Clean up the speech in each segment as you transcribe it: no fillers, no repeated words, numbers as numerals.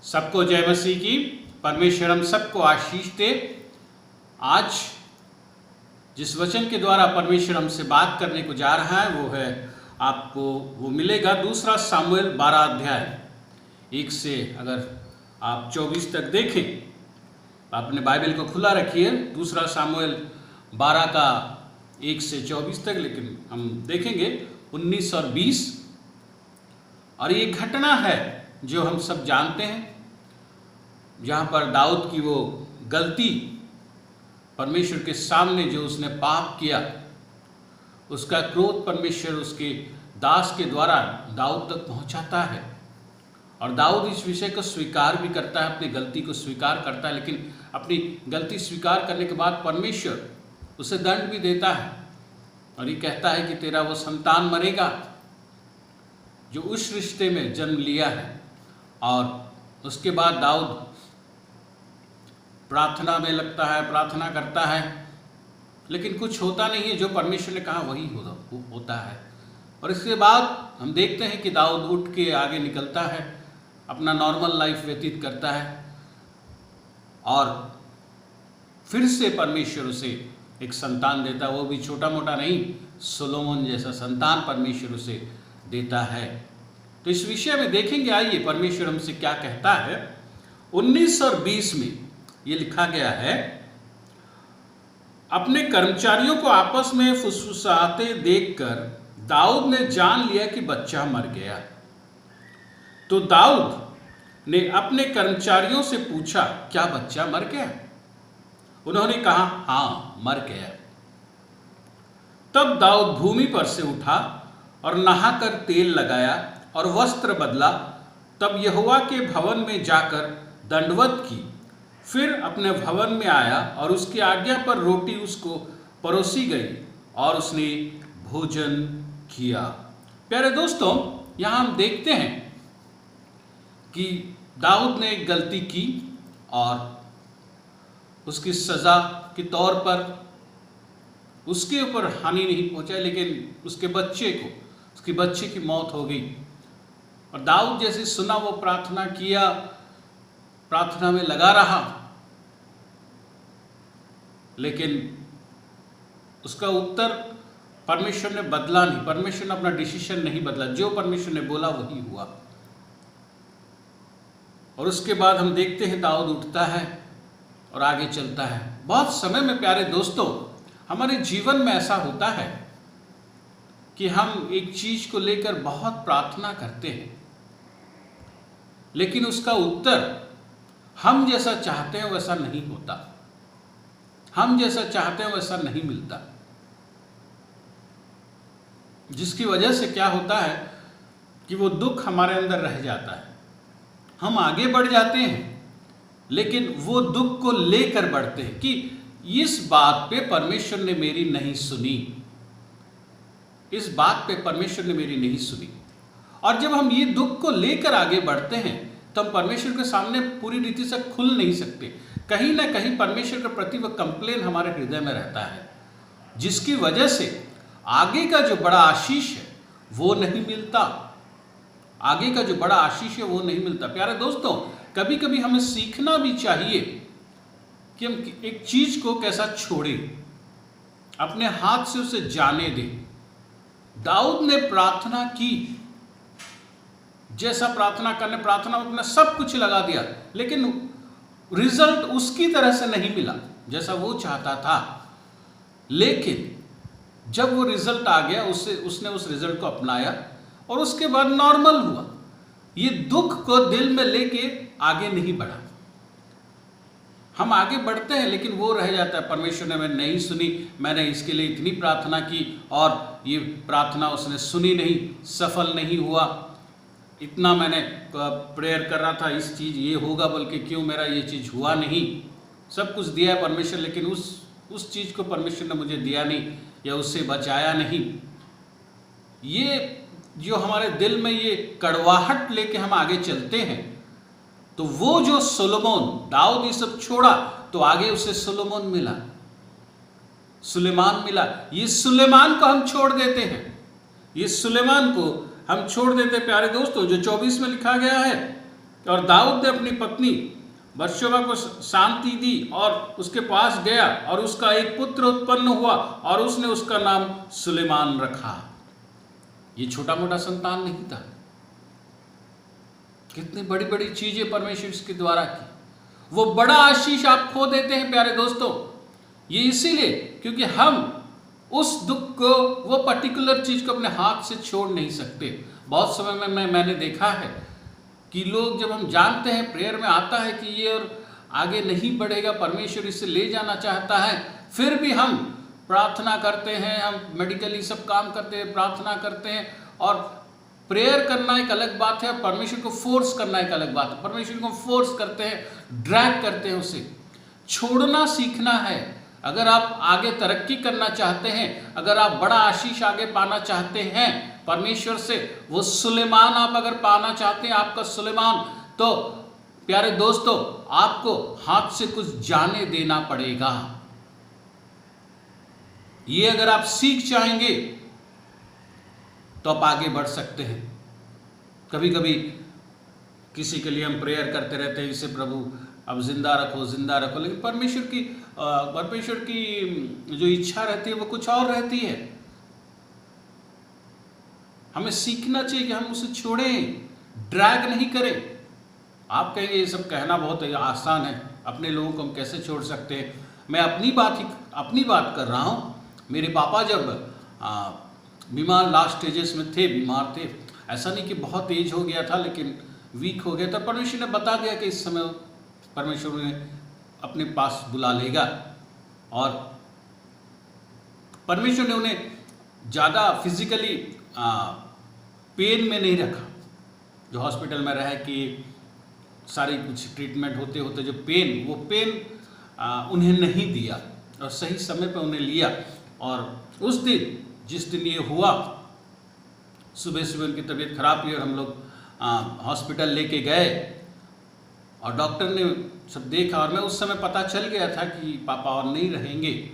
सबको जय मसीह की। परमेश्वर हम सबको आशीष दे। आज जिस वचन के द्वारा परमेश्वर हमसे बात करने को जा रहा है वो है, आपको वो मिलेगा 2 सामुएल 12 अध्याय 1 से अगर आप 24 तक देखें, अपने बाइबल को खुला रखिए। 2 सामुएल 12 का 1 से 24 तक, लेकिन हम देखेंगे 19 और 20। और ये घटना है जो हम सब जानते हैं, जहाँ पर दाऊद की वो गलती, परमेश्वर के सामने जो उसने पाप किया, उसका क्रोध परमेश्वर उसके दास के द्वारा दाऊद तक पहुँचाता है। और दाऊद इस विषय को स्वीकार भी करता है, अपनी गलती को स्वीकार करता है। लेकिन अपनी गलती स्वीकार करने के बाद परमेश्वर उसे दंड भी देता है और ये कहता है कि तेरा वो संतान मरेगा जो उस रिश्ते में जन्म लिया है। और उसके बाद दाऊद प्रार्थना में लगता है, प्रार्थना करता है, लेकिन कुछ होता नहीं है। जो परमेश्वर ने कहा वही होता है। और इसके बाद हम देखते हैं कि दाऊद उठ के आगे निकलता है, अपना नॉर्मल लाइफ व्यतीत करता है और फिर से परमेश्वर उसे एक संतान देता है। वो भी छोटा मोटा नहीं, सोलोमन जैसा संतान परमेश्वर उसे देता है। तो इस विषय में देखेंगे, आइए परमेश्वर हमसे क्या कहता है। 19 और 20 में ये लिखा गया है, अपने कर्मचारियों को आपस में फुसफुसाते देखकर दाऊद ने जान लिया कि बच्चा मर गया। तो दाऊद ने अपने कर्मचारियों से पूछा, क्या बच्चा मर गया? उन्होंने कहा, हाँ मर गया। तब दाऊद भूमि पर से उठा और नहाकर तेल लगाया और वस्त्र बदला। तब यहोवा के भवन में जाकर दंडवत की, फिर अपने भवन में आया और उसकी आज्ञा पर रोटी उसको परोसी गई और उसने भोजन किया। प्यारे दोस्तों, यहाँ हम देखते हैं कि दाऊद ने एक गलती की और उसकी सजा के तौर पर उसके ऊपर हानि नहीं पहुंचा, लेकिन उसके बच्चे की मौत हो गई। और दाऊद जैसे सुना वो प्रार्थना किया, प्रार्थना में लगा रहा, लेकिन उसका उत्तर परमेश्वर ने बदला नहीं। परमेश्वर ने अपना डिसीजन नहीं बदला, जो परमेश्वर ने बोला वही हुआ। और उसके बाद हम देखते हैं दाऊद उठता है और आगे चलता है। बहुत समय में प्यारे दोस्तों, हमारे जीवन में ऐसा होता है कि हम एक चीज को लेकर बहुत प्रार्थना करते हैं, लेकिन उसका उत्तर हम जैसा चाहते हैं वैसा नहीं होता, हम जैसा चाहते हैं वैसा नहीं मिलता। जिसकी वजह से क्या होता है कि वो दुख हमारे अंदर रह जाता है। हम आगे बढ़ जाते हैं, लेकिन वो दुख को लेकर बढ़ते हैं कि इस बात पे परमेश्वर ने मेरी नहीं सुनी, इस बात पे परमेश्वर ने मेरी नहीं सुनी। और जब हम ये दुख को लेकर आगे बढ़ते हैं तो हम परमेश्वर के सामने पूरी रीति से खुल नहीं सकते। कहीं ना कहीं परमेश्वर के प्रति वह कंप्लेन हमारे हृदय में रहता है, जिसकी वजह से आगे का जो बड़ा आशीष है वो नहीं मिलता। आगे का जो बड़ा आशीष है वो नहीं मिलता। प्यारे दोस्तों, कभी कभी हमें सीखना भी चाहिए कि हम एक चीज को कैसा छोड़ें, अपने हाथ से उसे जाने दें। दाऊद ने प्रार्थना की, जैसा प्रार्थना में अपना सब कुछ लगा दिया, लेकिन रिजल्ट उसकी तरह से नहीं मिला जैसा वो चाहता था। लेकिन जब वो रिजल्ट आ गया, उसने उस रिजल्ट को अपनाया और उसके बाद नॉर्मल हुआ। ये दुख को दिल में लेके आगे नहीं बढ़ा। हम आगे बढ़ते हैं लेकिन वो रह जाता है, परमेश्वर ने मैंने नहीं सुनी, मैंने इसके लिए इतनी प्रार्थना की और ये प्रार्थना उसने सुनी नहीं, सफल नहीं हुआ। इतना मैंने प्रेयर कर रहा था, इस चीज़ ये होगा बोल के, क्यों मेरा ये चीज़ हुआ नहीं। सब कुछ दिया है परमेश्वर, लेकिन उस चीज़ को परमेश्वर ने मुझे दिया नहीं या उससे बचाया नहीं। ये जो हमारे दिल में ये कड़वाहट लेके हम आगे चलते हैं, तो वो जो सोलोमन, दाऊद ये सब छोड़ा तो आगे उसे सोलोमन मिला, सुलेमान मिला। ये सुलेमान को हम छोड़ देते हैं, ये सुलेमान को हम छोड़ देते। प्यारे दोस्तों, जो 24 में लिखा गया है और दाऊद ने अपनी पत्नी बत्शेबा को शांति दी और उसके पास गया और उसका एक पुत्र उत्पन्न हुआ और उसने उसका नाम सुलेमान रखा। ये छोटा मोटा संतान नहीं था। कितनी बड़ी बड़ी चीजें परमेश्वर इसके द्वारा की। वो बड़ा आशीष आप खो देते हैं प्यारे दोस्तों, ये इसीलिए क्योंकि हम उस दुख को, वो पर्टिकुलर चीज को अपने हाथ से छोड़ नहीं सकते। बहुत समय में मैंने देखा है कि लोग, जब हम जानते हैं, प्रेयर में आता है कि ये और आगे नहीं बढ़ेगा, परमेश्वर इसे ले जाना चाहता है, फिर भी हम प्रार्थना करते हैं, हम मेडिकली सब काम करते हैं, प्रार्थना करते हैं। और प्रेयर करना एक अलग बात है, परमेश्वर को फोर्स करना एक अलग बात है। परमेश्वर को फोर्स करते हैं, ड्रैग करते हैं, उसे छोड़ना सीखना है। अगर आप आगे तरक्की करना चाहते हैं, अगर आप बड़ा आशीष आगे पाना चाहते हैं परमेश्वर से, वो सुलेमान आप अगर पाना चाहते हैं, आपका सुलेमान, तो प्यारे दोस्तों आपको हाथ से कुछ जाने देना पड़ेगा। ये अगर आप सीख जाएंगे तो आप आगे बढ़ सकते हैं। कभी कभी किसी के लिए हम प्रेयर करते रहते हैं, इसे प्रभु अब जिंदा रखो, जिंदा रखो, लेकिन परमेश्वर की जो इच्छा रहती है वो कुछ और रहती है। हमें सीखना चाहिए कि हम उसे छोड़ें, ड्रैग नहीं करें। आप कहेंगे ये सब कहना बहुत आसान है, अपने लोगों को हम कैसे छोड़ सकते हैं। मैं अपनी बात कर रहा हूँ। मेरे पापा जब बीमार, लास्ट स्टेजेस में थे, बीमार थे, ऐसा नहीं कि बहुत एज हो गया था, लेकिन वीक हो गया था। परमेश्वर ने बता दिया कि इस समय परमेश्वर ने अपने पास बुला लेगा, और परमेश्वर ने उन्हें ज़्यादा फिजिकली पेन में नहीं रखा। जो हॉस्पिटल में रहे कि सारी कुछ ट्रीटमेंट होते होते जो पेन, वो पेन उन्हें नहीं दिया, और सही समय पर उन्हें लिया। और उस दिन, जिस दिन ये हुआ, सुबह सुबह उनकी तबीयत खराब हुई और हम लोग हॉस्पिटल लेके गए, और डॉक्टर ने सब देखा, और मैं उस समय पता चल गया था कि पापा और नहीं रहेंगे।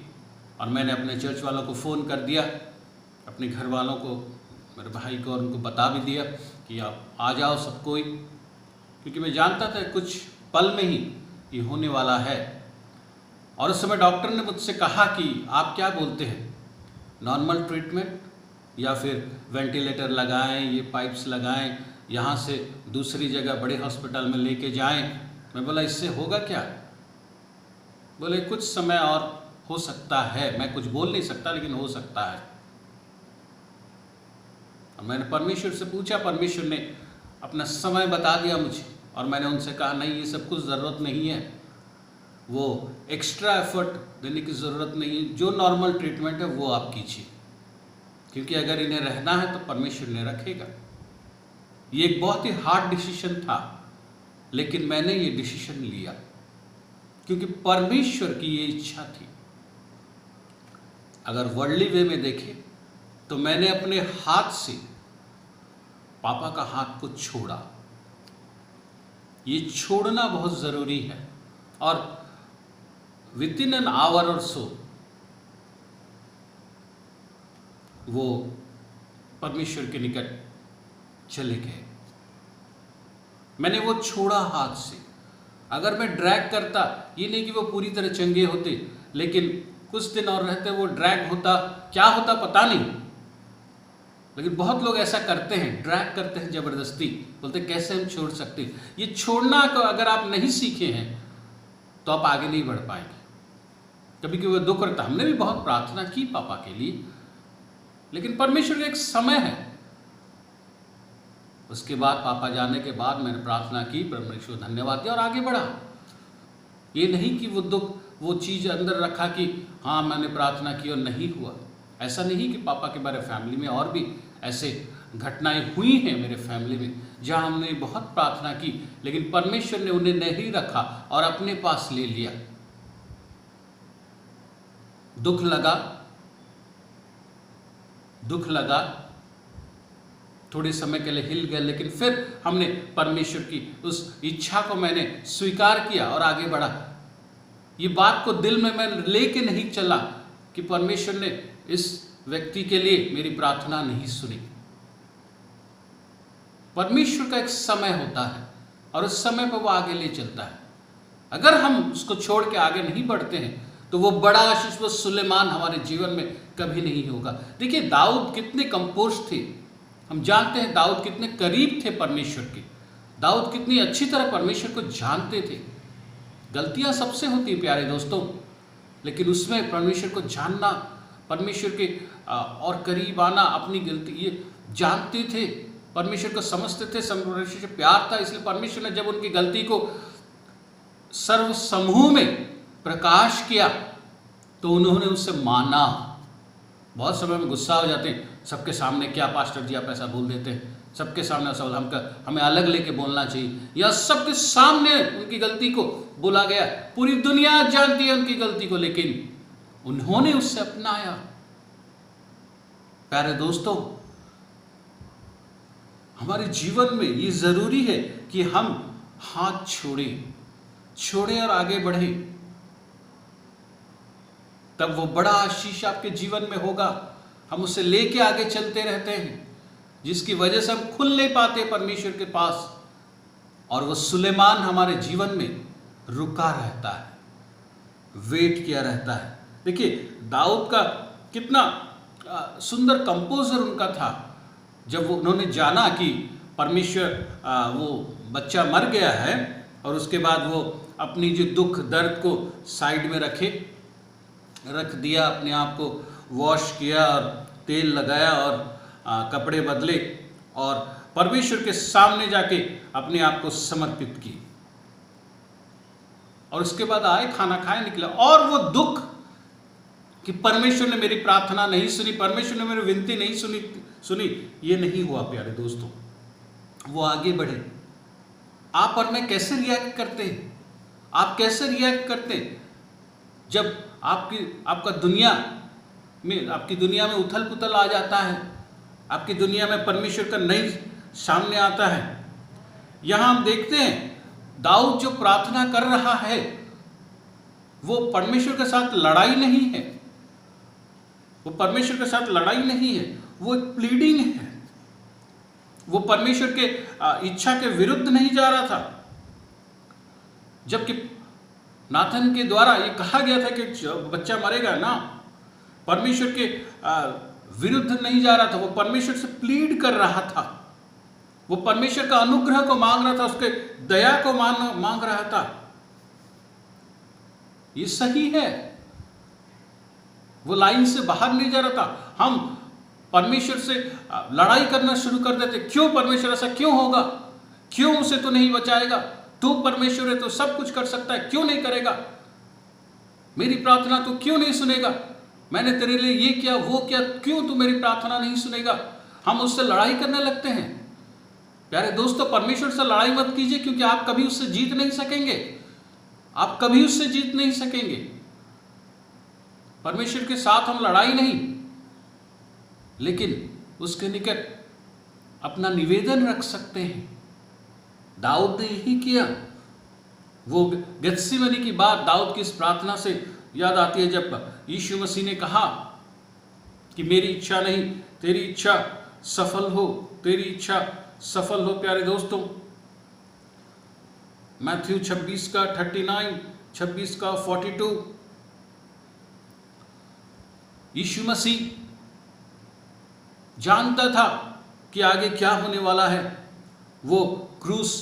और मैंने अपने चर्च वालों को फ़ोन कर दिया, अपने घर वालों को, मेरे भाई को, और उनको बता भी दिया कि आप आ जाओ सब कोई, क्योंकि मैं जानता था कुछ पल में ही ये होने वाला है। और उस समय डॉक्टर ने मुझसे कहा कि आप क्या बोलते हैं, नॉर्मल ट्रीटमेंट या फिर वेंटिलेटर लगाएं, ये पाइप्स लगाएं, यहाँ से दूसरी जगह बड़े हॉस्पिटल में लेके जाएं। मैं बोला इससे होगा क्या? बोले कुछ समय और हो सकता है, मैं कुछ बोल नहीं सकता, लेकिन हो सकता है। और मैंने परमेश्वर से पूछा, परमेश्वर ने अपना समय बता दिया मुझे, और मैंने उनसे कहा नहीं, ये सब कुछ ज़रूरत नहीं है, वो एक्स्ट्रा एफर्ट देने की ज़रूरत नहीं है, जो नॉर्मल ट्रीटमेंट है वो आप कीजिए, क्योंकि अगर इन्हें रहना है तो परमेश्वर ने रखेगा। ये एक बहुत ही हार्ड डिसीजन था, लेकिन मैंने ये डिसीजन लिया क्योंकि परमेश्वर की ये इच्छा थी। अगर वर्ल्डली वे में देखें तो मैंने अपने हाथ से पापा का हाथ को छोड़ा। ये छोड़ना बहुत ज़रूरी है, और विद इन एन आवर और सो वो परमेश्वर के निकट चले गए। मैंने वो छोड़ा हाथ से। अगर मैं ड्रैग करता, ये नहीं कि वो पूरी तरह चंगे होते, लेकिन कुछ दिन और रहते वो ड्रैग होता, क्या होता पता नहीं, लेकिन बहुत लोग ऐसा करते हैं, ड्रैग करते हैं ज़बरदस्ती, बोलते कैसे हम छोड़ सकते हैं। ये छोड़ना को अगर आप नहीं सीखे हैं तो आप आगे नहीं बढ़ पाएंगे। कभी कभी दुख करता, हमने भी बहुत प्रार्थना की पापा के लिए, लेकिन परमेश्वर का एक समय है। उसके बाद पापा जाने के बाद मैंने प्रार्थना की, परमेश्वर धन्यवाद दिया और आगे बढ़ा। ये नहीं कि वो दुख, वो चीज़ अंदर रखा कि हाँ मैंने प्रार्थना की और नहीं हुआ। ऐसा नहीं कि पापा के बारे फैमिली में और भी ऐसे घटनाएं हुई हैं मेरे फैमिली में, जहाँ हमने बहुत प्रार्थना की, लेकिन परमेश्वर ने उन्हें नहीं रखा और अपने पास ले लिया। दुख लगा, थोड़े समय के लिए हिल गया, लेकिन फिर हमने परमेश्वर की उस इच्छा को मैंने स्वीकार किया और आगे बढ़ा। ये बात को दिल में मैं लेके नहीं चला कि परमेश्वर ने इस व्यक्ति के लिए मेरी प्रार्थना नहीं सुनी। परमेश्वर का एक समय होता है और उस समय पर वो आगे ले चलता है। अगर हम उसको छोड़ के आगे नहीं बढ़ते हैं तो वो बड़ा आशीष, वो सुलेमान हमारे जीवन में कभी नहीं होगा। देखिए दाऊद कितने कंपोज थे, हम जानते हैं दाऊद कितने करीब थे परमेश्वर के, दाऊद कितनी अच्छी तरह परमेश्वर को जानते थे। गलतियां सबसे होती हैं प्यारे दोस्तों, लेकिन उसमें परमेश्वर को जानना, परमेश्वर के और करीब आना, अपनी गलती ये जानते थे, परमेश्वर को समझते थे, परमेश्वर से प्यार था। इसलिए परमेश्वर ने जब उनकी गलती को सर्व समूह में प्रकाश किया तो उन्होंने उससे माना। बहुत समय में गुस्सा हो जाते हैं, सबके सामने क्या पास्टर जी आप ऐसा बोल देते हैं, सबके सामने ऐसा हमें अलग लेके बोलना चाहिए, या सबके सामने उनकी गलती को बोला गया, पूरी दुनिया जानती है उनकी गलती को, लेकिन उन्होंने उससे अपनाया। प्यारे दोस्तों, हमारे जीवन में ये जरूरी है कि हम हाथ छोड़ें और आगे बढ़ें, तब वो बड़ा आशीष आपके जीवन में होगा। हम उसे लेके आगे चलते रहते हैं, जिसकी वजह से हम खुल नहीं पाते परमेश्वर के पास, और वो सुलेमान हमारे जीवन में रुका रहता है, वेट किया रहता है। देखिए दाऊद का कितना सुंदर कंपोजर उनका था। जब उन्होंने जाना कि परमेश्वर वो बच्चा मर गया है, और उसके बाद वो अपनी जो दुख दर्द को साइड में रख दिया, अपने आप को वॉश किया और तेल लगाया और कपड़े बदले और परमेश्वर के सामने जाके अपने आप को समर्पित की, और उसके बाद आए, खाना खाए, निकला। और वो दुख कि परमेश्वर ने मेरी प्रार्थना नहीं सुनी, परमेश्वर ने मेरी विनती नहीं सुनी, ये नहीं हुआ प्यारे दोस्तों। वो आगे बढ़े। आप और मैं कैसे रिएक्ट करते हैं? आप कैसे रिएक्ट करते हैं जब आपकी दुनिया में उथल पुथल आ जाता है, आपकी दुनिया में परमेश्वर का नहीं सामने आता है? यहां हम देखते हैं दाऊद जो प्रार्थना कर रहा है वो परमेश्वर के साथ लड़ाई नहीं है, वो परमेश्वर के साथ लड़ाई नहीं है, वो एक प्लीडिंग है। वो परमेश्वर के इच्छा के विरुद्ध नहीं जा रहा था। जबकि नाथन के द्वारा ये कहा गया था कि बच्चा मरेगा ना, परमेश्वर के विरुद्ध नहीं जा रहा था, वो परमेश्वर से प्लीड कर रहा था, वो परमेश्वर का अनुग्रह को मांग रहा था, उसके दया को मांग रहा था। ये सही है, वो लाइन से बाहर नहीं जा रहा था। हम परमेश्वर से लड़ाई करना शुरू कर देते, क्यों परमेश्वर ऐसा क्यों होगा, क्यों उसे तो नहीं बचाएगा, तू परमेश्वर है तो सब कुछ कर सकता है, क्यों नहीं करेगा, मेरी प्रार्थना तो क्यों नहीं सुनेगा, मैंने तेरे लिए ये किया वो किया, क्यों तू मेरी प्रार्थना नहीं सुनेगा। हम उससे लड़ाई करने लगते हैं। प्यारे दोस्तों, परमेश्वर से लड़ाई मत कीजिए, क्योंकि आप कभी उससे जीत नहीं सकेंगे, आप कभी उससे जीत नहीं सकेंगे। परमेश्वर के साथ हम लड़ाई नहीं, लेकिन उसके निकट अपना निवेदन रख सकते हैं। दाऊद ने यही किया। वो गेत्सेमनी की बात दाऊद की इस प्रार्थना से याद आती है, जब यीशु मसीह ने कहा कि मेरी इच्छा नहीं तेरी इच्छा सफल हो, तेरी इच्छा सफल हो। प्यारे दोस्तों, मैथ्यू 26 का 39, 26 का 42, यीशु मसीह जानता था कि आगे क्या होने वाला है, वो क्रूस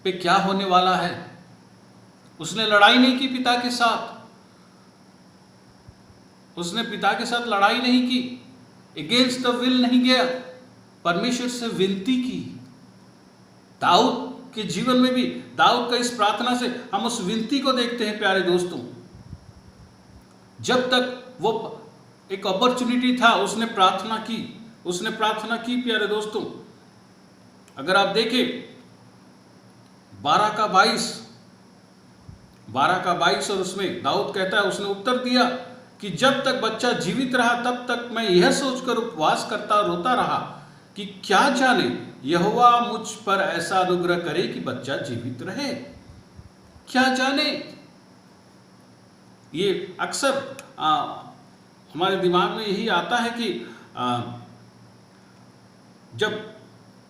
पे क्या होने वाला है। उसने लड़ाई नहीं की पिता के साथ, उसने पिता के साथ लड़ाई नहीं की, अगेंस्ट द विल नहीं गया, परमेश्वर से विनती की। दाऊद के जीवन में भी, दाऊद का इस प्रार्थना से हम उस विनती को देखते हैं। प्यारे दोस्तों, जब तक वो एक अपॉर्चुनिटी था उसने प्रार्थना की, उसने प्रार्थना की। प्यारे दोस्तों, अगर आप देखें 12 का 22 और उसमें दाऊद कहता है, उसने उत्तर दिया कि जब तक बच्चा जीवित रहा तब तक मैं यह सोचकर उपवास करता रोता रहा कि क्या जाने यहोवा मुझ पर ऐसा अनुग्रह करे कि बच्चा जीवित रहे। क्या जाने, ये अक्सर हमारे दिमाग में यही आता है कि जब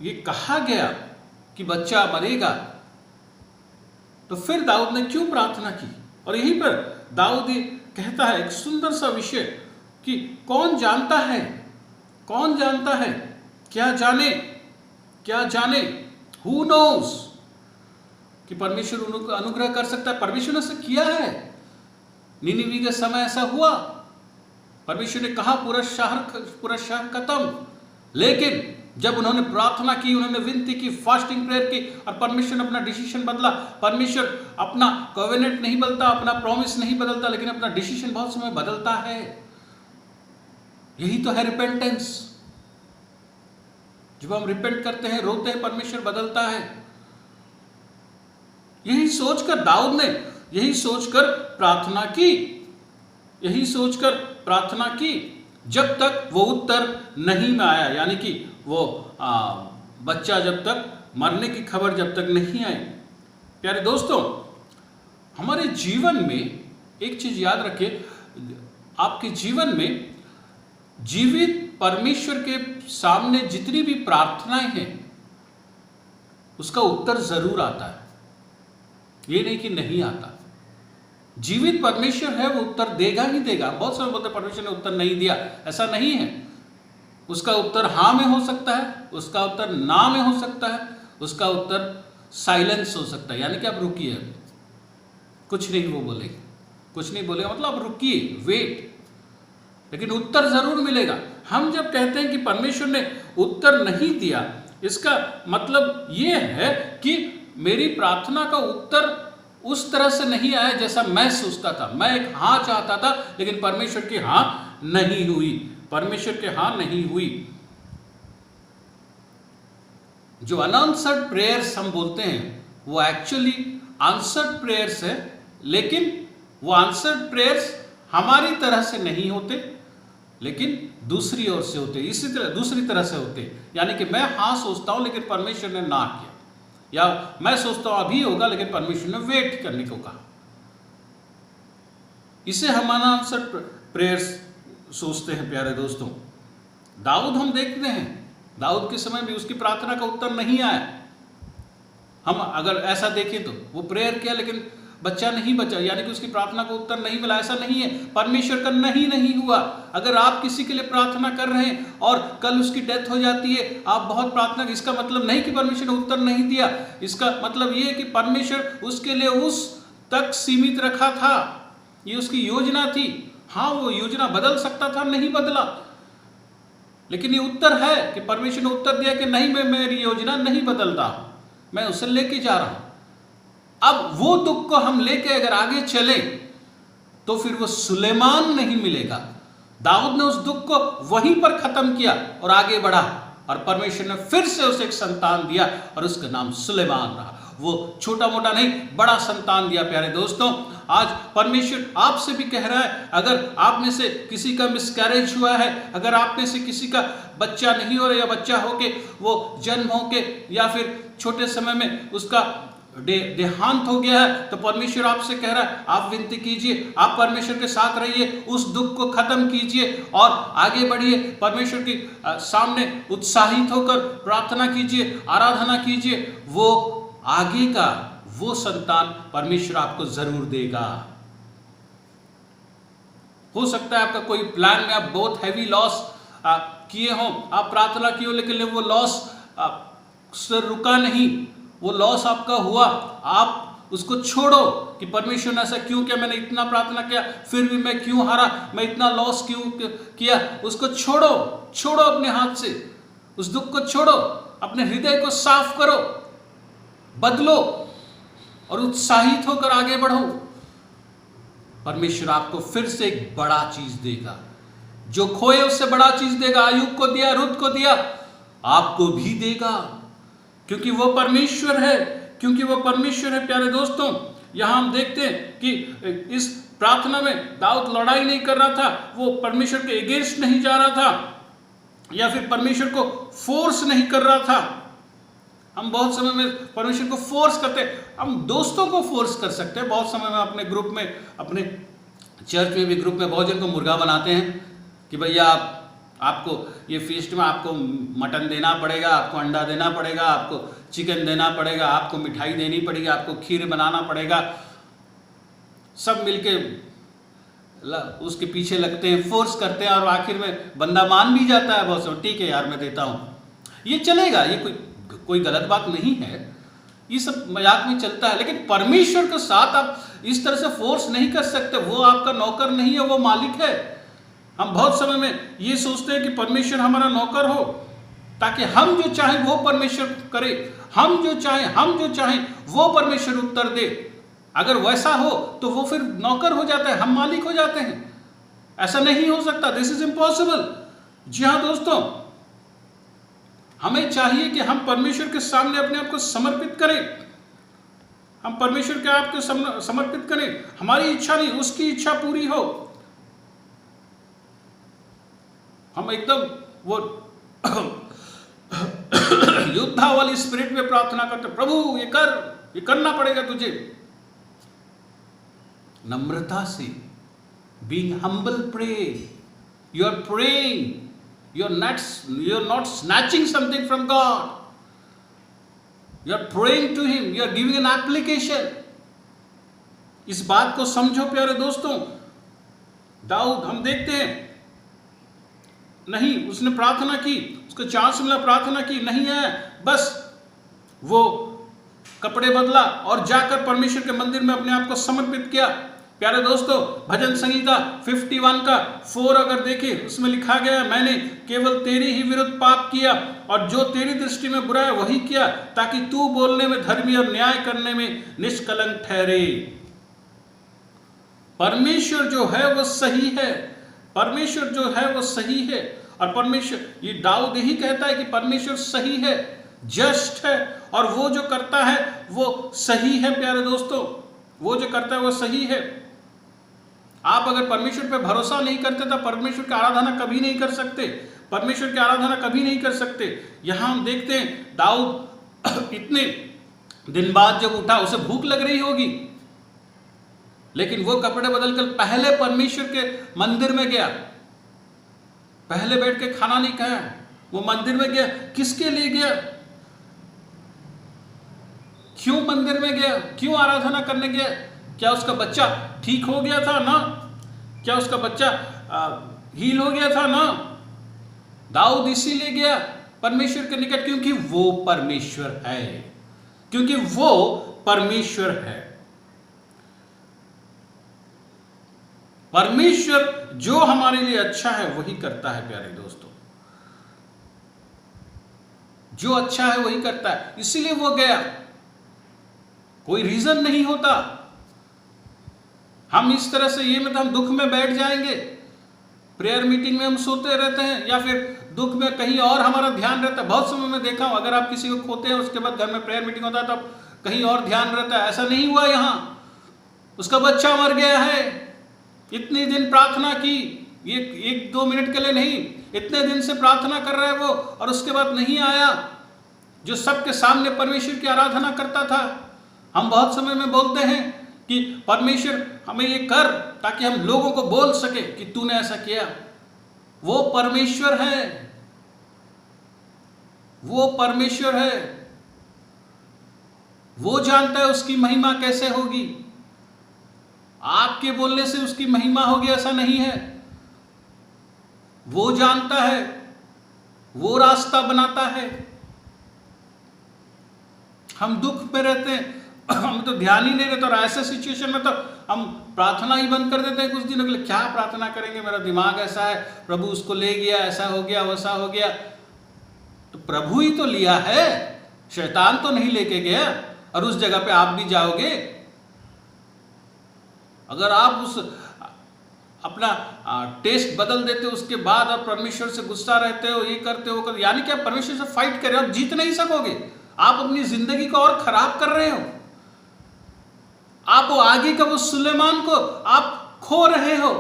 ये कहा गया कि बच्चा मरेगा तो फिर दाऊद ने क्यों प्रार्थना की? और यहीं पर दाऊद ये कहता है एक सुंदर सा विषय कि कौन जानता है, कौन जानता है, क्या जाने, क्या जाने, हु नोस, कि परमेश्वर अनुग्रह कर सकता है। परमेश्वर ने ऐसा किया है। निनिवे के समय ऐसा हुआ, परमेश्वर ने कहा पूरा शहर खत्म, लेकिन जब उन्होंने प्रार्थना की, उन्होंने विनती की, फास्टिंग प्रेयर की, और परमेश्वर ने अपना डिसीजन बदला। परमेश्वर अपना कॉवेनेंट नहीं बदलता, अपना प्रॉमिस नहीं बदलता, लेकिन अपना डिसीजन बहुत समय बदलता है। यही तो है रिपेंटेंस। जब हम रिपेंट करते हैं, रोते हैं, परमेश्वर बदलता है। यही सोचकर दाऊद ने यही सोचकर प्रार्थना की, यही सोचकर प्रार्थना की, जब तक वो उत्तर नहीं में आया, यानी कि वो बच्चा जब तक मरने की खबर जब तक नहीं आई। प्यारे दोस्तों, हमारे जीवन में एक चीज याद रखिए, आपके जीवन में जीवित परमेश्वर के सामने जितनी भी प्रार्थनाएं हैं, उसका उत्तर जरूर आता है। ये नहीं कि नहीं आता। जीवित परमेश्वर है, वो उत्तर देगा ही देगा। बहुत सारे बोलते परमेश्वर ने उत्तर नहीं दिया, ऐसा नहीं है। उसका उत्तर हाँ में हो सकता है, उसका उत्तर ना में हो सकता है, उसका उत्तर साइलेंस हो सकता है, यानी कि आप रुकिए, कुछ नहीं वो बोलेगा, कुछ नहीं बोलेगा, मतलब आप रुकिए, वेट, लेकिन उत्तर जरूर मिलेगा। हम जब कहते हैं कि परमेश्वर ने उत्तर नहीं दिया, इसका मतलब ये है कि मेरी प्रार्थना का उत्तर उस तरह से नहीं आया जैसा मैं सोचता था। मैं एक हाँ चाहता था, लेकिन परमेश्वर की हाँ नहीं हुई, परमेश्वर की हाँ नहीं हुई। जो अनआंसर्ड प्रेयर्स हम बोलते हैं, वो एक्चुअली आंसर्ड प्रेयर्स है, लेकिन वो आंसर्ड प्रेयर्स हमारी तरह से नहीं होते, लेकिन दूसरी ओर से होते, इसी तरह दूसरी तरह से होते। यानी कि मैं हाँ सोचता हूं, लेकिन परमेश्वर ने ना किया, या मैं सोचता हूं अभी होगा, लेकिन परमेश्वर ने वेट करने को कहा। इसे हम अनआंसर्ड प्रेयर्स सोचते हैं। प्यारे दोस्तों, दाऊद हम देखते हैं, दाऊद के समय भी उसकी प्रार्थना का उत्तर नहीं आया। हम अगर ऐसा देखें तो वो प्रेयर किया, लेकिन बच्चा नहीं बचा, यानी कि उसकी प्रार्थना को उत्तर नहीं मिला। ऐसा नहीं है, परमेश्वर का नहीं हुआ। अगर आप किसी के लिए प्रार्थना कर रहे हैं और कल उसकी डेथ हो जाती है, आप बहुत प्रार्थना, इसका मतलब नहीं कि परमेश्वर ने उत्तर नहीं दिया। इसका मतलब ये है कि परमेश्वर उसके लिए उस तक सीमित रखा था, ये उसकी योजना थी। हाँ, वो योजना बदल सकता था, नहीं बदला, लेकिन ये उत्तर है कि परमेश्वर ने उत्तर दिया कि नहीं, मैं मेरी योजना नहीं बदलता, मैं उसे लेके जा रहा हूं। अब वो दुख को हम लेके अगर आगे चले तो फिर वो सुलेमान नहीं मिलेगा। दाऊद ने उस दुख को वहीं पर खत्म किया और आगे बढ़ा, और परमेश्वर ने फिर से उसे एक संतान दिया, और उसका नाम सुलेमान रहा। वो छोटा मोटा नहीं, बड़ा संतान दिया। प्यारे दोस्तों, आज परमेश्वर आपसे भी कह रहा है, अगर आप में से किसी का मिसकैरेज हुआ है, अगर आप में से किसी का बच्चा नहीं हो रहा, या बच्चा होके वो जन्म होके या फिर छोटे समय में उसका देहांत हो गया है, तो परमेश्वर आपसे कह रहा है, आप विनती कीजिए, आप परमेश्वर के साथ रहिए, उस दुख को खत्म कीजिए और आगे बढ़िए। परमेश्वर के सामने उत्साहित होकर प्रार्थना कीजिए, आराधना कीजिए। वो आगे का वो संतान परमेश्वर आपको जरूर देगा। हो सकता है आपका कोई प्लान में आप बहुत हैवी लॉस किए हो, आप प्रार्थना किए हो, लेकिन वो लॉस से रुका नहीं, वो लॉस आपका हुआ। आप उसको छोड़ो कि परमेश्वर ने ऐसा क्यों किया, मैंने इतना प्रार्थना किया फिर भी मैं क्यों हारा, मैं इतना लॉस क्यों किया। उसको छोड़ो, छोड़ो अपने हाथ से, उस दुख को छोड़ो, अपने हृदय को साफ करो, बदलो और उत्साहित होकर आगे बढ़ो। परमेश्वर आपको फिर से एक बड़ा चीज देगा, जो खोए उससे बड़ा चीज देगा। अय्यूब को दिया, रुत को दिया, आपको भी देगा, क्योंकि वो परमेश्वर है, क्योंकि वो परमेश्वर है। प्यारे दोस्तों, यहां हम देखते हैं कि इस प्रार्थना में दाऊद लड़ाई नहीं कर रहा था, वो परमेश्वर के अगेंस्ट नहीं जा रहा था, या फिर परमेश्वर को फोर्स नहीं कर रहा था। हम बहुत समय में परमेश्वर को फोर्स करते हैं, हम दोस्तों को फोर्स कर सकते हैं। बहुत समय में अपने ग्रुप में, अपने चर्च में भी ग्रुप में बहुत जन को मुर्गा बनाते हैं कि भैया आपको ये फीस्ट में आपको मटन देना पड़ेगा, आपको अंडा देना पड़ेगा, आपको चिकन देना पड़ेगा, आपको मिठाई देनी पड़ेगी, आपको खीर बनाना पड़ेगा। सब मिलके उसके पीछे लगते हैं, फोर्स करते हैं और आखिर में बंदा मान भी जाता है बहुत, ठीक है यार मैं देता हूँ, ये चलेगा, ये कोई गलत बात नहीं है, ये सब मजाक में चलता है। लेकिन परमेश्वर के साथ आप इस तरह से फोर्स नहीं कर सकते, वो आपका नौकर नहीं है, वो मालिक है। हम बहुत समय में ये सोचते हैं कि परमेश्वर हमारा नौकर हो ताकि हम जो चाहें वो परमेश्वर करे, हम जो चाहें वो परमेश्वर उत्तर दे। अगर वैसा हो तो वो फिर नौकर हो जाता है, हम मालिक हो जाते हैं। ऐसा नहीं हो सकता, दिस इज इम्पॉसिबल। जी हाँ दोस्तों, हमें चाहिए कि हम परमेश्वर के सामने अपने आप को समर्पित करें, हम परमेश्वर के आप को समर्पित करें। हमारी इच्छा नहीं, उसकी इच्छा पूरी हो। हम एकदम वो योद्धा वाली स्पिरिट में प्रार्थना करते, प्रभु ये करना पड़ेगा तुझे। नम्रता से, being humble pray, you are praying, you are not snatching something from God, you are praying to him, you are giving an application। इस बात को समझो प्यारे दोस्तों। दाऊद हम देखते हैं, नहीं उसने प्रार्थना की, उसको चांस मिला, प्रार्थना की, नहीं है, बस वो कपड़े बदला और जाकर परमेश्वर के मंदिर में अपने आप को समर्पित किया। प्यारे दोस्तों, भजन संहिता 51 का 4 अगर देखें, उसमें लिखा गया है, मैंने केवल तेरी ही विरुद्ध पाप किया और जो तेरी दृष्टि में बुरा है वही किया, ताकि तू बोलने में धर्मी और न्याय करने में निष्कलंक ठहरे। परमेश्वर जो है वो सही है, परमेश्वर जो है वो सही है। और परमेश्वर, ये दाऊद ही कहता है कि परमेश्वर सही है, जस्ट है, और वो जो करता है वो सही है। प्यारे दोस्तों, वो जो करता है वो सही है। आप अगर परमेश्वर पे भरोसा नहीं करते तो परमेश्वर की आराधना कभी नहीं कर सकते, परमेश्वर की आराधना कभी नहीं कर सकते। यहां हम देखते हैं दाऊद इतने दिन बाद जब उठा, उसे भूख लग रही होगी, लेकिन वो कपड़े बदलकर पहले परमेश्वर के मंदिर में गया, पहले बैठ के खाना नहीं खाया, वो मंदिर में गया। किसके लिए गया? क्यों मंदिर में गया? क्यों आराधना करने गया? क्या उसका बच्चा ठीक हो गया था? ना। क्या उसका बच्चा हील हो गया था? ना। दाऊद इसीलिए गया परमेश्वर के निकट, क्योंकि वो परमेश्वर है, क्योंकि वो परमेश्वर है। परमेश्वर जो हमारे लिए अच्छा है वही करता है प्यारे दोस्तों, जो अच्छा है वही करता है, इसीलिए वो गया। कोई रीजन नहीं होता। हम इस तरह से ये मतलब हम दुख में बैठ जाएंगे, प्रेयर मीटिंग में हम सोते रहते हैं, या फिर दुख में कहीं और हमारा ध्यान रहता है। बहुत समय में देखा हूं, अगर आप किसी को खोते हैं उसके बाद घर में प्रेयर मीटिंग होता है तब कहीं और ध्यान रहता है। ऐसा नहीं हुआ यहां, उसका बच्चा मर गया है, इतने दिन प्रार्थना की, ये 1-2 मिनट के लिए नहीं, इतने दिन से प्रार्थना कर रहा है वो, और उसके बाद नहीं आया जो सबके सामने परमेश्वर की आराधना करता था। हम बहुत समय में बोलते हैं कि परमेश्वर हमें ये कर, ताकि हम लोगों को बोल सके कि तूने ऐसा किया। वो परमेश्वर है, वो परमेश्वर है, वो जानता है उसकी महिमा कैसे होगी। आपके बोलने से उसकी महिमा होगी ऐसा नहीं है। वो जानता है, वो रास्ता बनाता है। हम दुख में रहते हैं, हम तो ध्यान ही नहीं रहता, और ऐसे सिचुएशन में तो हम प्रार्थना ही बंद कर देते हैं कुछ दिनों के लिए। क्या प्रार्थना करेंगे, मेरा दिमाग ऐसा है, प्रभु उसको ले गया, ऐसा हो गया, वैसा हो गया। तो प्रभु ही तो लिया है, शैतान तो नहीं लेके गया, और उस जगह पे आप भी जाओगे। अगर आप उस अपना टेस्ट बदल देते हो, उसके बाद आप परमेश्वर से गुस्सा रहते हो, ये करते हो, यानी कि आप परमेश्वर से फाइट कर रहे हो, आप जीत नहीं सकोगे। आप अपनी जिंदगी को और खराब कर रहे हो। आप वो आगे का वो सुलेमान को आप खो रहे हो।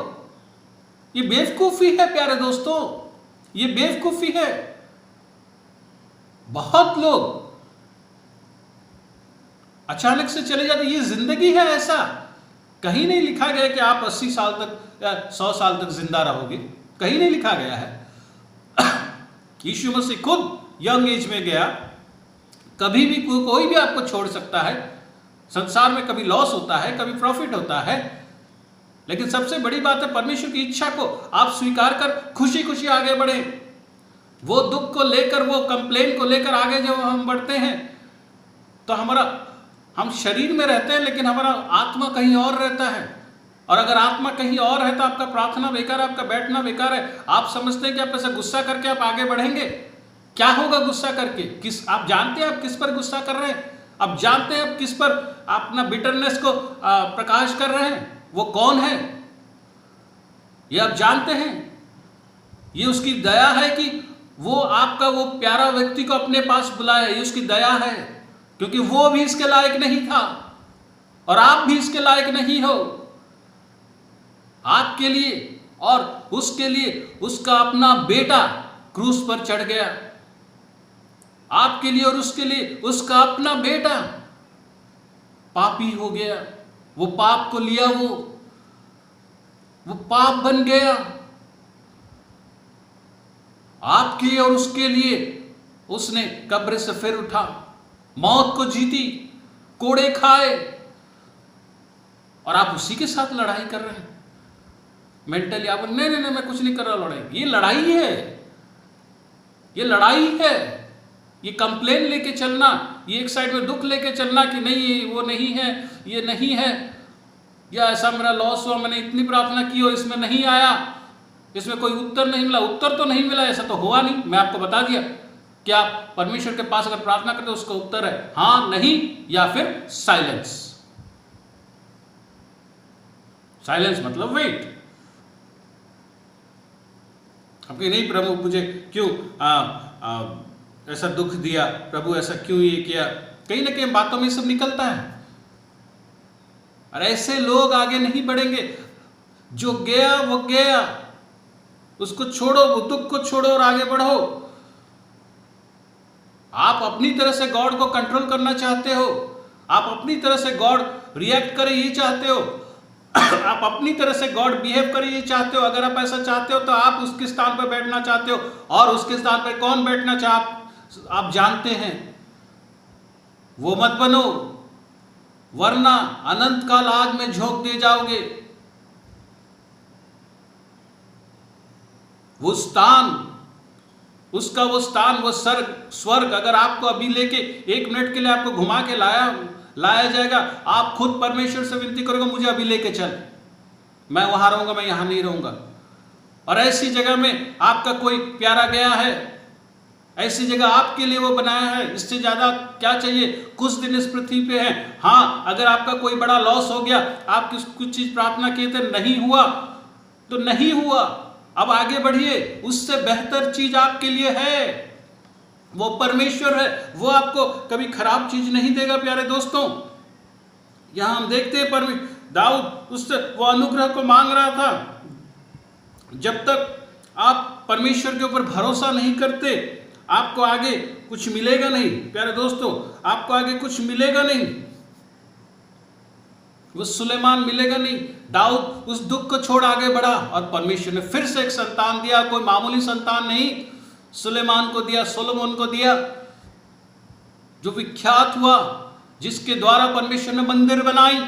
ये बेवकूफी है प्यारे दोस्तों, ये बेवकूफी है। बहुत लोग अचानक से चले जाते, ये जिंदगी है ऐसा। कहीं नहीं लिखा गया कि आप 80 साल तक या 100 साल तक जिंदा रहोगे, कहीं नहीं लिखा गया है। यीशु मसीह खुद यंग एज में गया, कभी भी कोई भी आपको छोड़ सकता है। संसार में कभी लॉस होता है, कभी प्रॉफिट होता है, लेकिन सबसे बड़ी बात है परमेश्वर की इच्छा को आप स्वीकार कर खुशी खुशी आगे बढ़े। वो दुख को लेकर, वो कंप्लेन को लेकर आगे जब हम बढ़ते हैं तो हम शरीर में रहते हैं लेकिन हमारा आत्मा कहीं और रहता है। और अगर आत्मा कहीं और है तो आपका प्रार्थना बेकार है, आपका बैठना बेकार है। आप समझते हैं कि आप ऐसा गुस्सा करके आप आगे बढ़ेंगे? क्या होगा गुस्सा करके? आप जानते हैं आप किस पर गुस्सा कर रहे हैं? आप जानते हैं आप किस पर अपना बिटरनेस को प्रकाश कर रहे हैं? वो कौन है ये आप जानते हैं? ये उसकी दया है कि वो आपका वो प्यारा व्यक्ति को अपने पास बुलाया, ये उसकी दया है, क्योंकि वो भी इसके लायक नहीं था और आप भी इसके लायक नहीं हो। आपके लिए और उसके लिए उसका अपना बेटा क्रूस पर चढ़ गया। आपके लिए और उसके लिए उसका अपना बेटा पापी हो गया। वो पाप को लिया, वो पाप बन गया। आपके और उसके लिए उसने कब्र से फिर उठा, मौत को जीती, कोड़े खाए, और आप उसी के साथ लड़ाई कर रहे हैं। मेंटली आप नहीं नहीं नहीं मैं कुछ नहीं कर रहा लड़ाई। ये लड़ाई है, ये लड़ाई है। ये कंप्लेन लेके चलना, ये एक साइड में दुख लेके चलना कि नहीं वो नहीं है, ये नहीं है, या ऐसा मेरा लॉस हुआ, मैंने इतनी प्रार्थना की और इसमें नहीं आया, इसमें कोई उत्तर नहीं मिला। उत्तर तो नहीं मिला, ऐसा तो हुआ नहीं। मैं आपको बता दिया कि आप परमेश्वर के पास अगर प्रार्थना करते हो उसका उत्तर है हाँ, नहीं या फिर साइलेंस। साइलेंस मतलब वेट। आपके नहीं प्रभु मुझे क्यों ऐसा दुख दिया, प्रभु ऐसा क्यों ये किया, कहीं ना कहीं बातों में सब निकलता है। और ऐसे लोग आगे नहीं बढ़ेंगे। जो गया वो गया, उसको छोड़ो, वो दुख को छोड़ो और आगे बढ़ो। आप अपनी तरह से गॉड को कंट्रोल करना चाहते हो, आप अपनी तरह से गॉड रिएक्ट करे ये चाहते हो, आप अपनी तरह से गॉड बिहेव करे ये चाहते हो। अगर आप ऐसा चाहते हो तो आप उसके स्थान पर बैठना चाहते हो, और उसके स्थान पर कौन बैठना आप जानते हैं। वो मत बनो, वरना अनंत काल आग में झोंक दिए जाओगे। वो स्थान, उसका वो स्थान, वो स्वर्ग अगर आपको अभी लेके 1 मिनट के लिए आपको घुमा के लाया जाएगा, आप खुद परमेश्वर से विनती करोगे मुझे अभी लेके चल, मैं वहां रहूंगा, मैं यहां नहीं रहूंगा। और ऐसी जगह में आपका कोई प्यारा गया है, ऐसी जगह आपके लिए वो बनाया है। इससे ज्यादा क्या चाहिए? कुछ दिन इस पृथ्वी पे है। हाँ, अगर आपका कोई बड़ा लॉस हो गया, आप कुछ चीज प्रार्थना किए थे नहीं हुआ तो नहीं हुआ, अब आगे बढ़िए। उससे बेहतर चीज आपके लिए है, वो परमेश्वर है। वो आपको कभी खराब चीज नहीं देगा। प्यारे दोस्तों, यहां हम देखते हैं दाऊद उससे वो अनुग्रह को मांग रहा था। जब तक आप परमेश्वर के ऊपर भरोसा नहीं करते, आपको आगे कुछ मिलेगा नहीं। प्यारे दोस्तों, आपको आगे कुछ मिलेगा नहीं, वो सुलेमान मिलेगा नहीं। दाऊद उस दुख को छोड़ आगे बढ़ा और परमेश्वर ने फिर से एक संतान दिया। कोई मामूली संतान नहीं, सुलेमान को दिया, सोलोमन को दिया, जो विख्यात हुआ, जिसके द्वारा परमेश्वर ने मंदिर बनाई।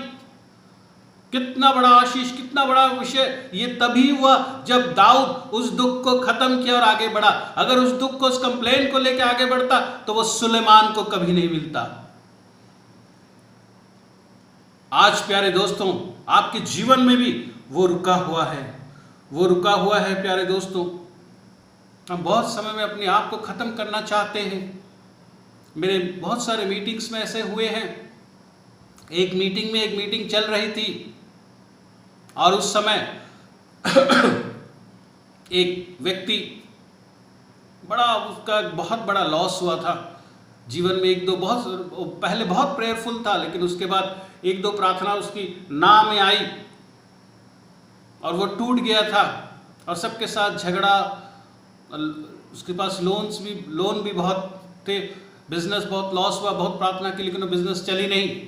कितना बड़ा आशीष, कितना बड़ा विषय। ये तभी हुआ जब दाऊद उस दुख को खत्म किया और आगे बढ़ा। अगर उस दुख को, उस कंप्लेन को लेकर आगे बढ़ता तो वो सुलेमान को कभी नहीं मिलता। आज प्यारे दोस्तों, आपके जीवन में भी वो रुका हुआ है, वो रुका हुआ है। प्यारे दोस्तों, हम बहुत समय में अपने आप को खत्म करना चाहते हैं। मेरे बहुत सारे मीटिंग्स में ऐसे हुए हैं। एक मीटिंग चल रही थी और उस समय एक व्यक्ति उसका बहुत बड़ा लॉस हुआ था जीवन में। पहले बहुत प्रेयरफुल था, लेकिन उसके बाद 1-2 प्रार्थना उसकी ना में आई और वो टूट गया था और सबके साथ झगड़ा। उसके पास लोन भी बहुत थे, बिजनेस बहुत लॉस हुआ, बहुत प्रार्थना की, लेकिन वो बिजनेस चली नहीं।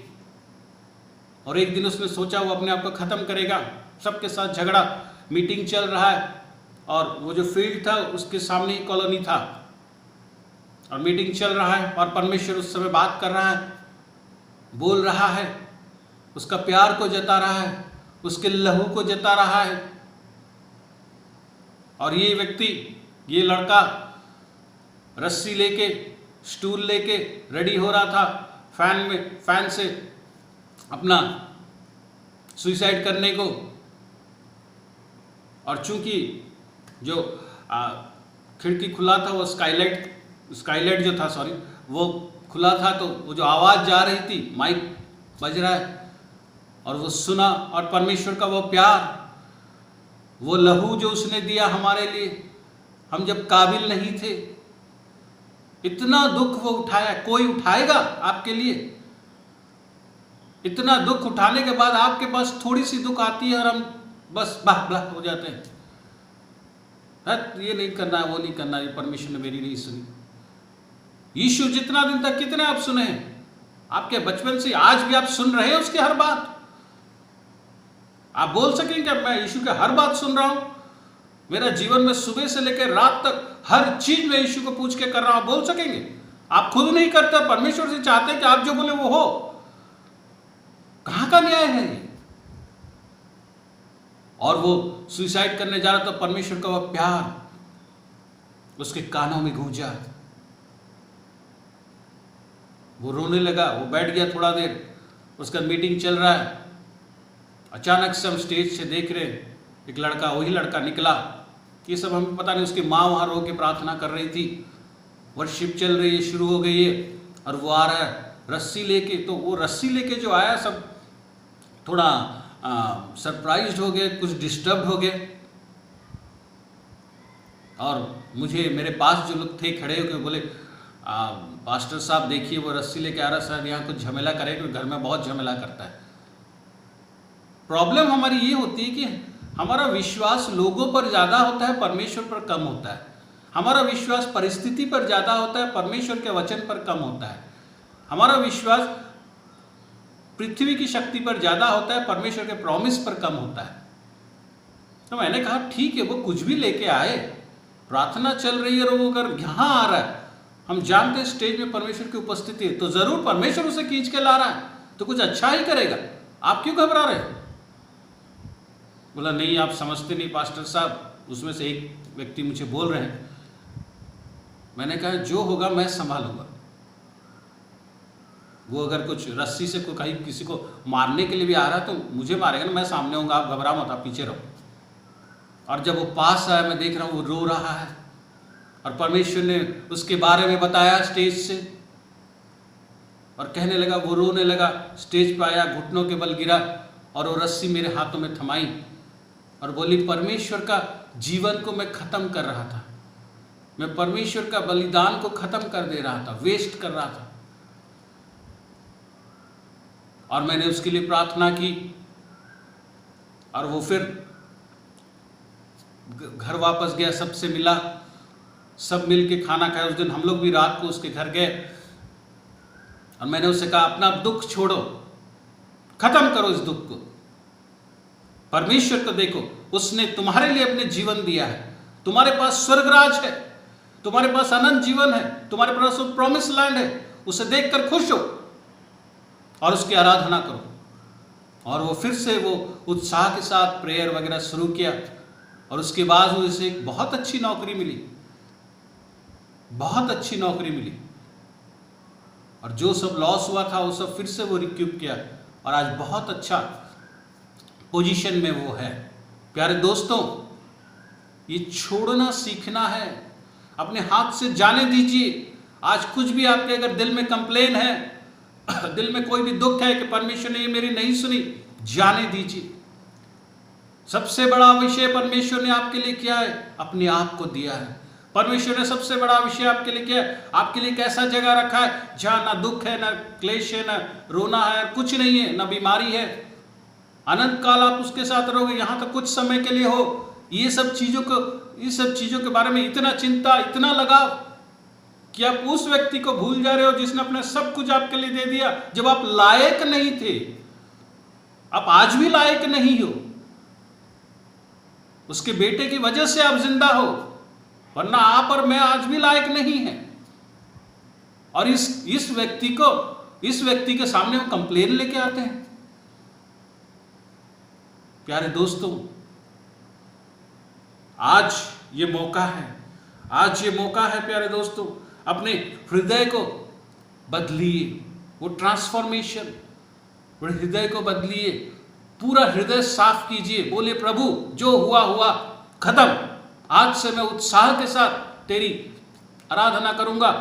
और एक दिन उसने सोचा वो अपने आप को खत्म करेगा। सबके साथ झगड़ा, मीटिंग चल रहा है और वो जो फील्ड था उसके सामने ही कॉलोनी था। और मीटिंग चल रहा है और परमेश्वर उस समय बात कर रहा है, बोल रहा है, उसका प्यार को जता रहा है, उसके लहू को जता रहा है। और ये व्यक्ति, ये लड़का रस्सी लेके, स्टूल लेके रेडी हो रहा था फैन से अपना सुसाइड करने को। और चूंकि जो खिड़की खुला था, वो स्काईलाइट जो था, सॉरी, वो खुला था, तो वो जो आवाज़ जा रही थी, माइक बज रहा है, और वो सुना। और परमेश्वर का वो प्यार, वो लहू जो उसने दिया हमारे लिए, हम जब काबिल नहीं थे, इतना दुख वो उठाया। कोई उठाएगा आपके लिए? इतना दुख उठाने के बाद आपके पास थोड़ी सी दुख आती है और हम बस बाह हो जाते हैं, ये नहीं करना है, वो नहीं करना है, परमेश्वर ने मेरी नहीं सुनी। यीशु जितना दिन तक, कितने आप सुने हैं? आपके बचपन से आज भी आप सुन रहे हैं उसकी हर बात? आप बोल सकेंगे मैं यीशु की हर बात सुन रहा हूं, मेरा जीवन में सुबह से लेकर रात तक हर चीज में यीशु को पूछ के कर रहा हूं? आप बोल सकेंगे? आप खुद नहीं करते, परमेश्वर से चाहते हैं कि आप जो बोले वो हो। कहां का न्याय है ये? और वो सुसाइड करने जा रहा था, परमेश्वर का वह प्यार उसके कानों में गूंजा। वो रोने लगा, वो बैठ गया थोड़ा देर, उसका मीटिंग चल रहा है। अचानक से हम स्टेज से देख रहे हैं एक लड़का, वही लड़का निकला। ये सब हमें पता नहीं, उसकी माँ वहाँ रो के प्रार्थना कर रही थी, वर्शिप चल रही है, शुरू हो गई है, और वो आ रहा है रस्सी लेके। तो वो रस्सी लेके जो आया, सब थोड़ा सरप्राइज्ड हो गए, कुछ डिस्टर्ब हो गए। और मुझे, मेरे पास जो लोग थे खड़े होकर, बोले पास्टर साहब देखिए वो रस्सी लेके आ रहा, शायद यहाँ कुछ झमेला करे, क्योंकि घर में बहुत झमेला करता है। प्रॉब्लम हमारी ये होती है कि हमारा विश्वास लोगों पर ज़्यादा होता है, परमेश्वर पर कम होता है। हमारा विश्वास परिस्थिति पर ज़्यादा होता है, परमेश्वर के वचन पर कम होता है। हमारा विश्वास पृथ्वी की शक्ति पर ज़्यादा होता है, परमेश्वर के प्रॉमिस पर कम होता है। तो मैंने कहा ठीक है, वो कुछ भी लेके आए, प्रार्थना चल रही है और वो अगर यहाँ आ रहा है, हम जानते हैं स्टेज में परमेश्वर की उपस्थिति है, तो जरूर परमेश्वर उसे खींच के ला रहा है, तो कुछ अच्छा ही करेगा। आप क्यों घबरा रहे हो? बोला नहीं, आप समझते नहीं पास्टर साहब। उसमें से एक व्यक्ति मुझे बोल रहे हैं। मैंने कहा जो होगा मैं संभालूंगा। वो अगर कुछ रस्सी से कोई कहीं किसी को मारने के लिए भी आ रहा है तो मुझे मारेगा ना, मैं सामने हूँगा, आप घबरा मत, आप पीछे रहो। और जब वो पास आया, मैं देख रहा हूँ वो रो रहा है, और परमेश्वर ने उसके बारे में बताया स्टेज से, और कहने लगा, वो रोने लगा, स्टेज पर आया, घुटनों के बल गिरा, और वो रस्सी मेरे हाथों में थमाई और बोली, परमेश्वर का जीवन को मैं खत्म कर रहा था, मैं परमेश्वर का बलिदान को खत्म कर दे रहा था, वेस्ट कर रहा था। और मैंने उसके लिए प्रार्थना की, और वो फिर घर वापस गया, सबसे मिला, सब मिल के खाना खाया। उस दिन हम लोग भी रात को उसके घर गए, और मैंने उससे कहा अपना दुख छोड़ो, खत्म करो इस दुख को, परमेश्वर को देखो, उसने तुम्हारे लिए अपने जीवन दिया है, तुम्हारे पास स्वर्गराज है, तुम्हारे पास अनंत जीवन है, तुम्हारे पास प्रॉमिस लैंड है, उसे देखकर खुश हो और उसकी आराधना करो। और वो फिर से वो उत्साह के साथ प्रेयर वगैरह शुरू किया, और उसके बाद उसे एक बहुत अच्छी नौकरी मिली, बहुत अच्छी नौकरी मिली, और जो सब लॉस हुआ था वो सब फिर से वो रिक्यूप किया, और आज बहुत अच्छा पोजीशन में वो है। प्यारे दोस्तों, ये छोड़ना सीखना है, अपने हाथ से जाने दीजिए। आज कुछ भी आपके अगर दिल में कंप्लेन है, दिल में कोई भी दुख है कि परमेश्वर ने ये मेरी नहीं सुनी, जाने दीजिए। सबसे बड़ा विषय परमेश्वर ने आपके लिए किया है, अपने आप को दिया है। परमेश्वर ने सबसे बड़ा विषय आपके लिए किया है, आपके लिए एक ऐसा जगह रखा है जहां ना दुख है, ना क्लेश है, ना रोना है, कुछ नहीं है, ना बीमारी है। अनंत काल आप उसके साथ रहोगे, यहाँ तक कुछ समय के लिए हो। ये सब चीजों के बारे में इतना चिंता, इतना लगाव कि आप उस व्यक्ति को भूल जा रहे हो जिसने अपने सब कुछ आपके लिए दे दिया जब आप लायक नहीं थे। आप आज भी लायक नहीं हो, उसके बेटे की वजह से आप जिंदा हो, वरना आप और मैं आज भी लायक नहीं है। और इस व्यक्ति के सामने वो कंप्लेन लेके आते हैं। प्यारे दोस्तों, आज ये मौका है प्यारे दोस्तों, अपने हृदय को बदलिए, वो ट्रांसफॉर्मेशन, वो हृदय को बदलिए, पूरा हृदय साफ कीजिए। बोले प्रभु जो हुआ खत्म, आज से मैं उत्साह के साथ तेरी आराधना करूंगा,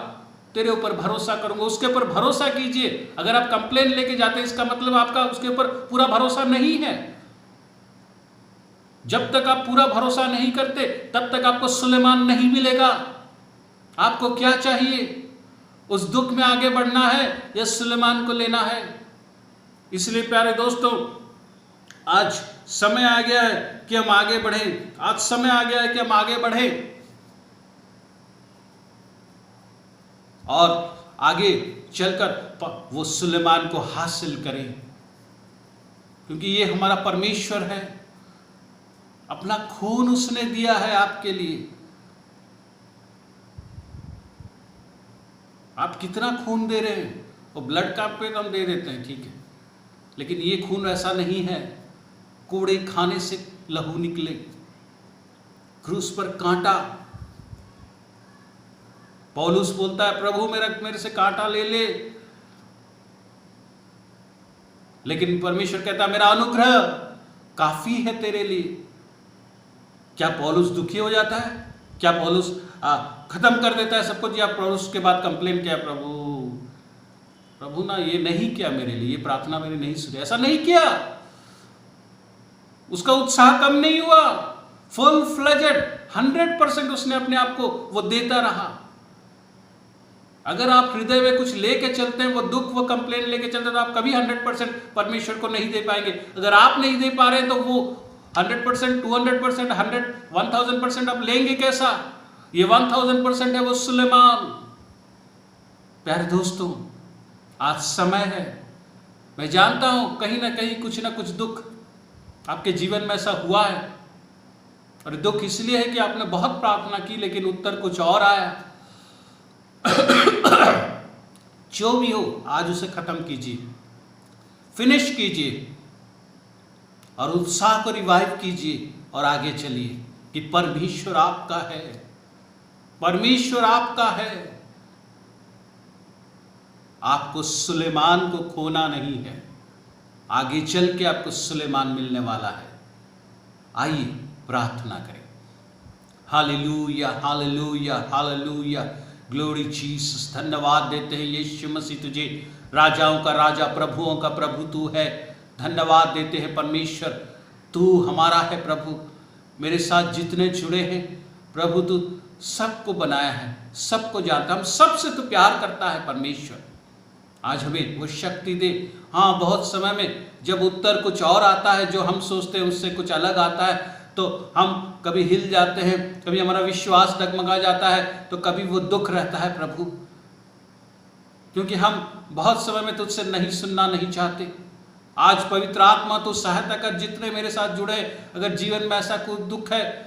तेरे ऊपर भरोसा करूंगा। उसके ऊपर भरोसा कीजिए। अगर आप कंप्लेन लेके जाते हैं, इसका मतलब आपका उसके ऊपर पूरा भरोसा नहीं है। जब तक आप पूरा भरोसा नहीं करते तब तक आपको सुलेमान नहीं मिलेगा। आपको क्या चाहिए? उस दुख में आगे बढ़ना है या सुलेमान को लेना है? इसलिए प्यारे दोस्तों, आज समय आ गया है कि हम आगे बढ़ें। आज समय आ गया है कि हम आगे बढ़ें और आगे चलकर वो सुलेमान को हासिल करें, क्योंकि ये हमारा परमेश्वर है। अपना खून उसने दिया है आपके लिए। आप कितना खून दे रहे हैं? वो ब्लड का पे हम दे देते हैं, ठीक है, लेकिन ये खून ऐसा नहीं है। कूड़े खाने से लहू निकले, क्रूस पर कांटा। पौलुस बोलता है प्रभु मेरे से कांटा ले ले, लेकिन परमेश्वर कहता है मेरा अनुग्रह काफी है तेरे लिए। क्या पौलुस दुखी हो जाता है? क्या पौलुस खत्म कर देता है सब कुछ? या पौलुस के बाद कंप्लेन किया, प्रभु ना ये नहीं किया मेरे लिए, ये प्रार्थना मेरी नहीं सुनी? ऐसा नहीं किया। उसका उत्साह कम नहीं हुआ। फुल फ्लेजेड 100% उसने अपने आप को वो देता रहा। अगर आप हृदय में कुछ लेके चलते हैं, वो दुख, वो कंप्लेन लेके चलते हैं, तो आप कभी 100% परमेश्वर को नहीं दे पाएंगे। अगर आप नहीं दे पा रहे हैं तो वो 100%, 200%, 1000% आप लेंगे कैसा? ये 1000% है वो सुलेमान। प्यारे दोस्तों, आज समय है। मैं जानता हूं कहीं ना कहीं कुछ ना कुछ दुख आपके जीवन में ऐसा हुआ है, और दुख इसलिए है कि आपने बहुत प्रार्थना की लेकिन उत्तर कुछ और आया। जो भी हो, आज उसे खत्म कीजिए, फिनिश कीजिए और उत्साह को रिवाइव कीजिए और आगे चलिए कि परमेश्वर आपका है, परमेश्वर आपका है। आपको सुलेमान को खोना नहीं है। आगे चल के आपको सुलेमान मिलने वाला है। आइए प्रार्थना करें। Hallelujah, hallelujah, hallelujah, glory Jesus. धन्यवाद देते हैं यीशु मसीह, तुझे राजाओं का राजा, प्रभुओं का प्रभु तू है। धन्यवाद देते हैं परमेश्वर, तू हमारा है प्रभु। मेरे साथ जितने जुड़े हैं प्रभु, तू सबको बनाया है, सबको जानता, हम सबसे तू प्यार करता है परमेश्वर। आज हमें वो शक्ति दे। हाँ, बहुत समय में जब उत्तर कुछ और आता है, जो हम सोचते हैं उससे कुछ अलग आता है, तो हम कभी हिल जाते हैं, कभी हमारा विश्वास डगमगा जाता है, तो कभी वो दुख रहता है प्रभु, क्योंकि हम बहुत समय में तुझसे नहीं सुनना नहीं चाहते। आज पवित्र आत्मा तो सहायता कर, जितने मेरे साथ जुड़े, अगर जीवन में ऐसा कोई दुख है,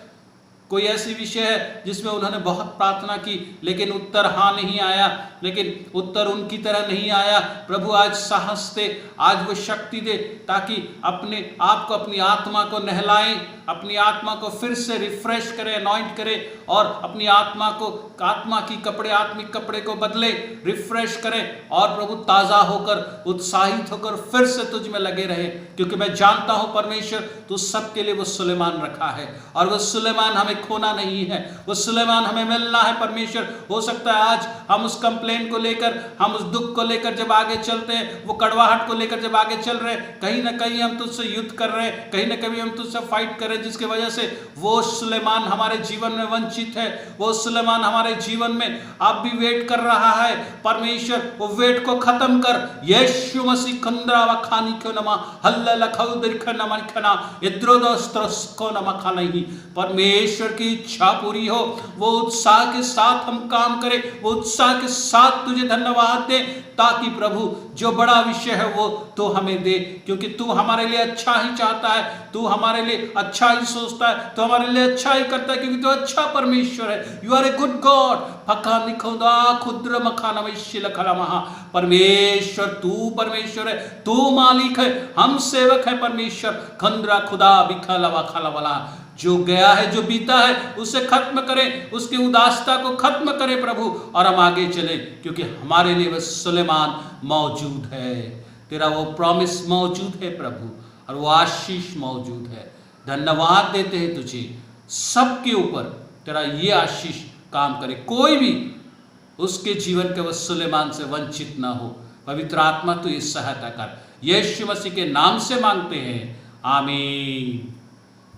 कोई ऐसी विषय है जिसमें उन्होंने बहुत प्रार्थना की लेकिन उत्तर हाँ नहीं आया, लेकिन उत्तर उनकी तरह नहीं आया, प्रभु आज साहस दे, आज वो शक्ति दे, ताकि अपने आप को, अपनी आत्मा को नहलाएं, अपनी आत्मा को फिर से रिफ्रेश करें, अनॉइंट करें, और अपनी आत्मा को, आत्मा की कपड़े, आत्मिक कपड़े को बदले, रिफ्रेश करें, और प्रभु ताज़ा होकर, उत्साहित होकर फिर से तुझ में लगे रहे। क्योंकि मैं जानता हूँ परमेश्वर, तू सबके लिए वो सुलेमान रखा है, और वो सुलेमान हमें खोना नहीं है, वो सुलेमान हमें मिलना है परमेश्वर। हो सकता है आज हम उस कंप्लेन को लेकर, हम उस दुख को लेकर जब आगे चलते हैं, वो कड़वाहट को लेकर जब आगे चल रहे हैं, कहीं ना कहीं हम तुझसे युद्ध कर रहे हैं, कहीं ना कहीं हम तुझसे फाइट कर रहे हैं, जिसकी वजह से वो सुलेमान हमारे जीवन में वंचित है। वो सुलेमान हमारे जीवन में आप भी वेट कर रहा है। परमेश्वर वो वेट को खत्म कर। यीशु मसीह खंद्रा व खानी क्यों नमा हल्ला लखाउ दरखना मनखना इद्रोदस्त्रस को नमा खाना ही। परमेश्वर परमेश्वर की इच्छा पूरी हो, वो उत्साह के साथ हम काम करें, वो उत्साह के साथ तुझे धन्यवाद दे, ताकि प्रभु जो बड़ा विषय है वो तो हमें दे, क्योंकि तू हमारे लिए अच्छा ही चाहता है, तू हमारे लिए अच्छा ही सोचता है, तू हमारे लिए अच्छा ही करता है, क्योंकि तू अच्छा परमेश्वर है। You are a good God. फका निखुदा खुद्र मखाना वैश्य लखला महा। परमेश्वर तू परमेश्वर है, तू मालिक है, हम सेवक है परमेश्वर। खंद्रा खुदा बिखला वखला वाला, जो गया है जो बीता है उसे खत्म करें, उसकी उदासता को खत्म करें प्रभु, और हम आगे चले, क्योंकि हमारे लिए वह सुलेमान मौजूद है, तेरा वो प्रॉमिस मौजूद है प्रभु, और वो आशीष मौजूद है। धन्यवाद देते हैं तुझे, सबके ऊपर तेरा ये आशीष काम करे, कोई भी उसके जीवन के वह सुलेमान से वंचित ना हो। पवित्र आत्मा तू इस सहायता कर, यीशु मसीह के नाम से मांगते हैं, आमीन।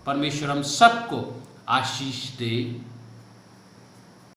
परमेश्वर हम सबको आशीष दे।